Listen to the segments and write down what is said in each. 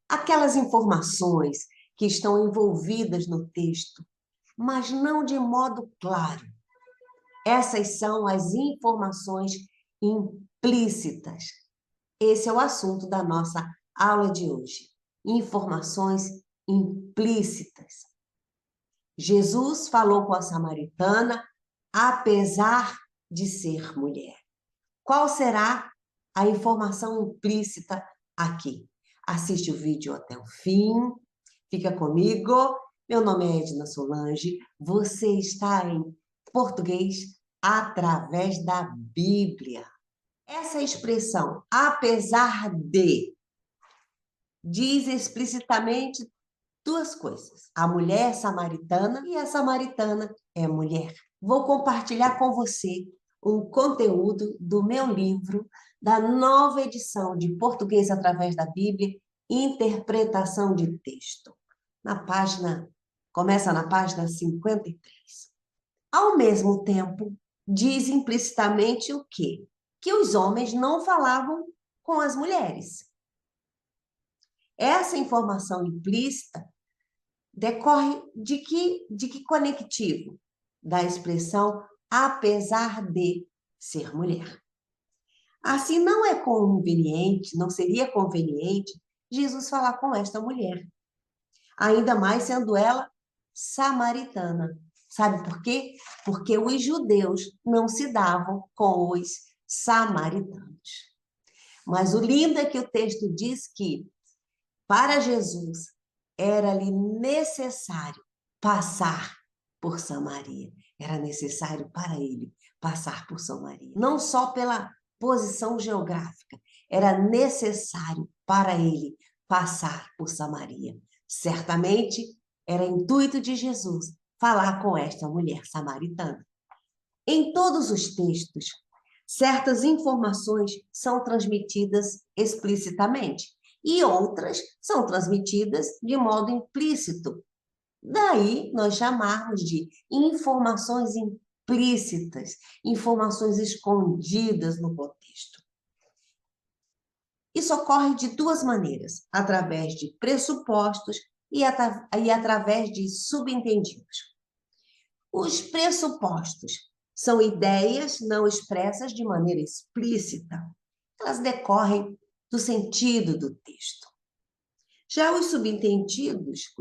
aquelas informações que estão envolvidas no texto, mas não de modo claro. Essas são as informações implícitas. Esse é o assunto da nossa aula de hoje. Informações implícitas. Jesus falou com a samaritana, apesar de ser mulher. Qual será a informação implícita aqui? Assiste o vídeo até o fim, fica comigo. Meu nome é Edna Solange, você está em português através da Bíblia. Essa expressão, apesar de, diz explicitamente duas coisas. A mulher é samaritana e a samaritana é mulher. Vou compartilhar com você um conteúdo do meu livro, da nova edição de Português através da Bíblia, Interpretação de Texto. Começa na página 53. Ao mesmo tempo, diz implicitamente o quê? Que os homens não falavam com as mulheres. Essa informação implícita decorre de que conectivo? Da expressão apesar de ser mulher. Assim, não seria conveniente Jesus falar com esta mulher. Ainda mais sendo ela samaritana. Sabe por quê? Porque os judeus não se davam com os samaritanos. Mas o lindo é que o texto diz que, para Jesus, era-lhe necessário passar por Samaria. Era necessário para ele passar por Samaria. Não só pela posição geográfica, era necessário para ele passar por Samaria. Certamente era intuito de Jesus falar com esta mulher samaritana. Em todos os textos, certas informações são transmitidas explicitamente e outras são transmitidas de modo implícito. Daí nós chamarmos de informações implícitas, informações escondidas no contexto. Isso ocorre de duas maneiras, através de pressupostos e através de subentendidos. Os pressupostos são ideias não expressas de maneira explícita. Elas decorrem do sentido do texto. Já os subentendidos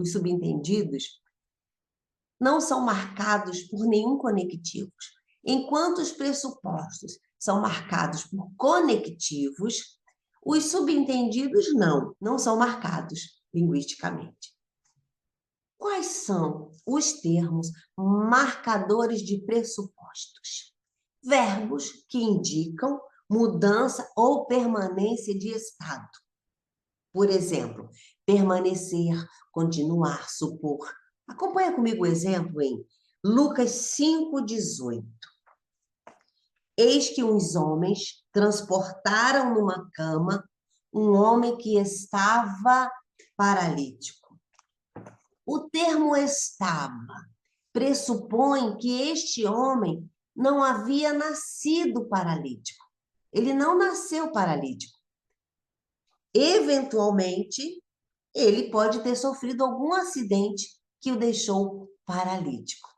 não são marcados por nenhum conectivo. Enquanto os pressupostos são marcados por conectivos, os subentendidos não são marcados linguisticamente. Quais são os termos marcadores de pressupostos? Verbos que indicam mudança ou permanência de estado. Por exemplo, permanecer, continuar, supor. Acompanha comigo o exemplo em Lucas 5,18. Eis que uns homens transportaram numa cama um homem que estava paralítico. O termo estava pressupõe que este homem não havia nascido paralítico. Ele não nasceu paralítico. Eventualmente, ele pode ter sofrido algum acidente que o deixou paralítico.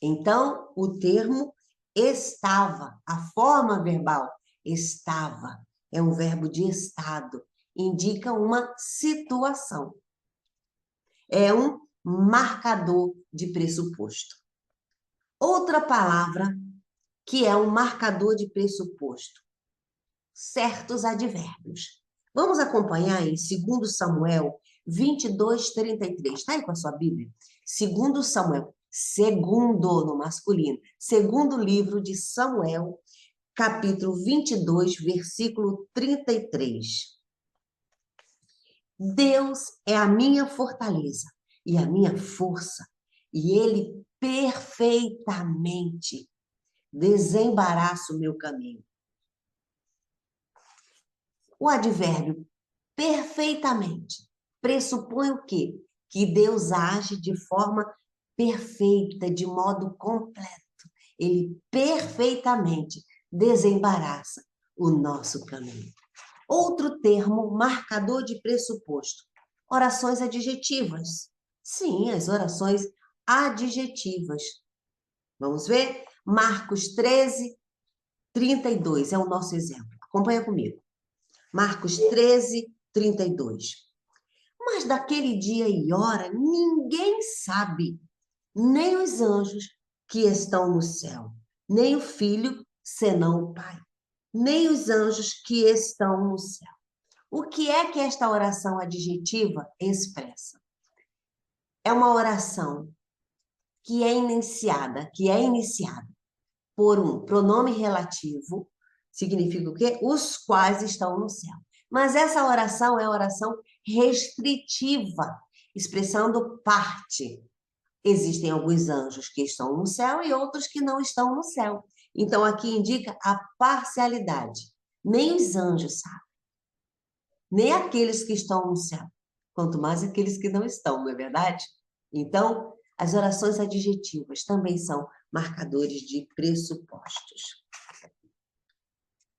Então, o termo estava, a forma verbal estava, é um verbo de estado, indica uma situação. É um marcador de pressuposto. Outra palavra que é um marcador de pressuposto, certos advérbios. Vamos acompanhar em 2 Samuel 22:33. Está aí com a sua Bíblia? 2 Samuel, segundo no masculino, segundo livro de Samuel, capítulo 22, versículo 33. Deus é a minha fortaleza e a minha força, e Ele perfeitamente desembaraça o meu caminho. O advérbio perfeitamente pressupõe o quê? Que Deus age de forma perfeita, de modo completo. Ele perfeitamente desembaraça o nosso caminho. Outro termo marcador de pressuposto, orações adjetivas. Sim, as orações adjetivas. Vamos ver? Marcos 13, 32 é o nosso exemplo. Acompanha comigo. Marcos 13, 32. Mas daquele dia e hora ninguém sabe, nem os anjos que estão no céu, nem o Filho, senão o Pai, nem os anjos que estão no céu. O que é que esta oração adjetiva expressa? É uma oração que é iniciada por um pronome relativo, significa o quê? Os quais estão no céu. Mas essa oração é oração restritiva, expressando parte. Existem alguns anjos que estão no céu e outros que não estão no céu. Então, aqui indica a parcialidade. Nem os anjos sabem, nem aqueles que estão no céu, quanto mais aqueles que não estão, não é verdade? Então, as orações adjetivas também são marcadores de pressupostos.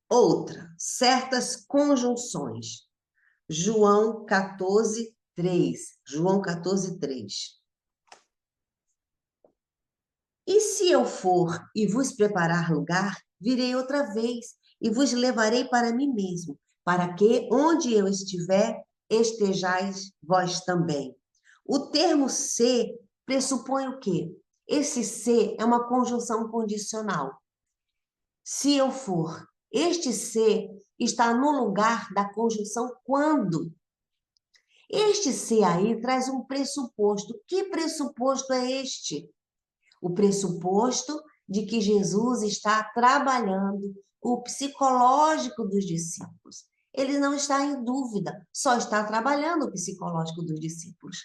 Outra, certas conjunções. João 14, 3. João 14, 3. E se eu for e vos preparar lugar, virei outra vez e vos levarei para mim mesmo, para que, onde eu estiver, estejais vós também. O termo ser pressupõe o quê? Esse ser é uma conjunção condicional. Se eu for, este ser está no lugar da conjunção quando. Este ser aí traz um pressuposto. Que pressuposto é este? O pressuposto de que Jesus está trabalhando o psicológico dos discípulos. Ele não está em dúvida, só está trabalhando o psicológico dos discípulos.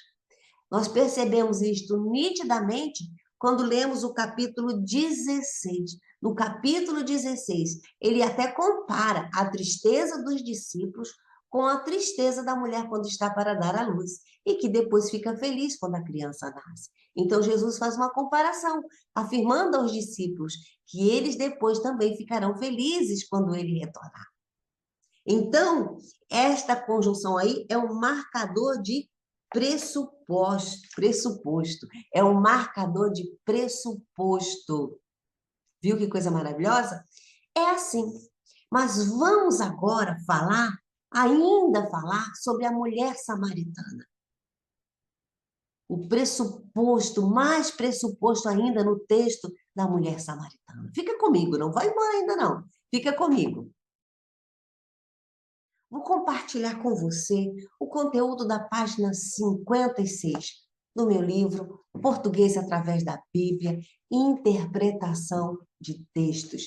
Nós percebemos isto nitidamente quando lemos o capítulo 16. No capítulo 16, ele até compara a tristeza dos discípulos com a tristeza da mulher quando está para dar à luz, e que depois fica feliz quando a criança nasce. Então, Jesus faz uma comparação, afirmando aos discípulos que eles depois também ficarão felizes quando ele retornar. Então, esta conjunção aí é um marcador de pressuposto. É um marcador de pressuposto. Viu que coisa maravilhosa? É assim. Mas vamos agora ainda falar sobre a mulher samaritana. O pressuposto, mais pressuposto ainda no texto da mulher samaritana. Fica comigo, não vai embora ainda não. Fica comigo. Vou compartilhar com você o conteúdo da página 56 do meu livro Português através da Bíblia, Interpretação de Textos,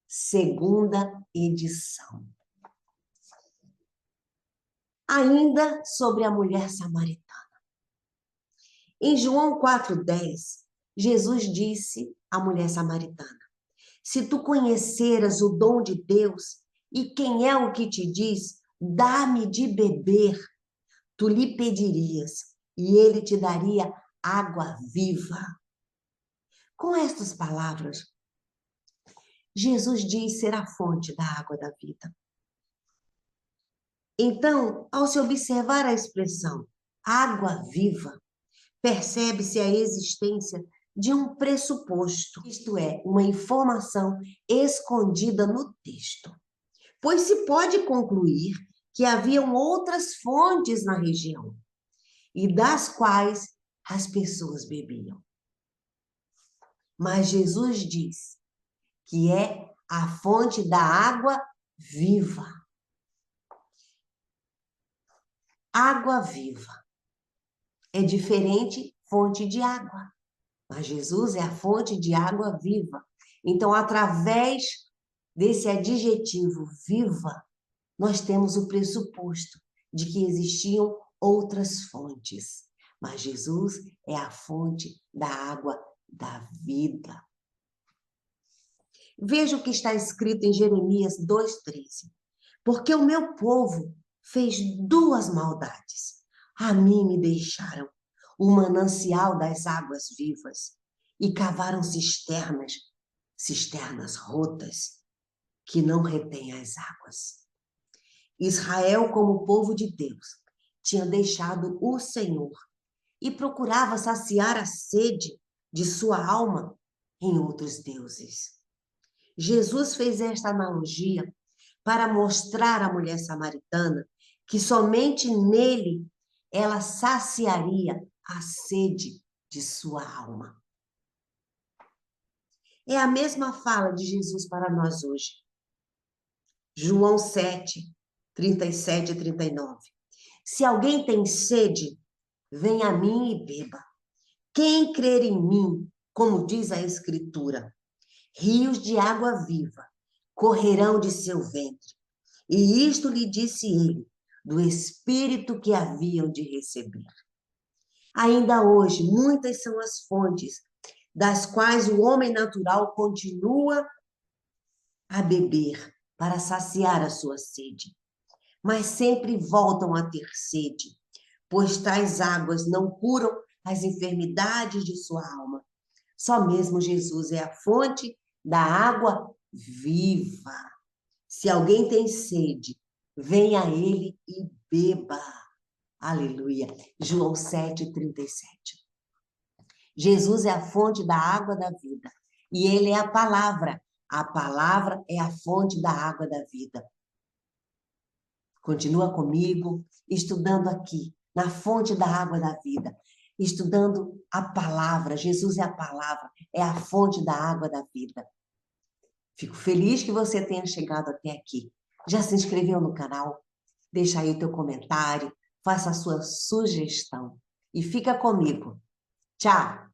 segunda edição. Ainda sobre a mulher samaritana. Em João 4,10, Jesus disse à mulher samaritana: se tu conheceras o dom de Deus e quem é o que te diz, dá-me de beber, tu lhe pedirias e ele te daria água viva. Com estas palavras, Jesus diz ser a fonte da água da vida. Então, ao se observar a expressão água viva, percebe-se a existência de um pressuposto, isto é, uma informação escondida no texto. Pois se pode concluir que haviam outras fontes na região, e das quais as pessoas bebiam. Mas Jesus diz que é a fonte da água viva. Água viva. É diferente fonte de água. Mas Jesus é a fonte de água viva. Então, através desse adjetivo viva, nós temos o pressuposto de que existiam outras fontes. Mas Jesus é a fonte da água da vida. Veja o que está escrito em Jeremias 2,13. Porque o meu povo fez duas maldades. A mim me deixaram o manancial das águas vivas e cavaram cisternas rotas que não retêm as águas. Israel, como povo de Deus, tinha deixado o Senhor e procurava saciar a sede de sua alma em outros deuses. Jesus fez esta analogia para mostrar à mulher samaritana que somente nele ela saciaria a sede de sua alma. É a mesma fala de Jesus para nós hoje. João 7, 37 e 39. Se alguém tem sede, venha a mim e beba. Quem crer em mim, como diz a Escritura, rios de água viva correrão de seu ventre. E isto lhe disse ele, do Espírito que haviam de receber. Ainda hoje, muitas são as fontes das quais o homem natural continua a beber para saciar a sua sede. Mas sempre voltam a ter sede, pois tais águas não curam as enfermidades de sua alma. Só mesmo Jesus é a fonte da água viva. Se alguém tem sede, venha a ele e beba. Aleluia. João 7:37. Jesus é a fonte da água da vida. E ele é a palavra. A palavra é a fonte da água da vida. Continua comigo, estudando aqui, na fonte da água da vida. Estudando a palavra. Jesus é a palavra, é a fonte da água da vida. Fico feliz que você tenha chegado até aqui. Já se inscreveu no canal? Deixa aí o teu comentário, faça a sua sugestão. E fica comigo. Tchau!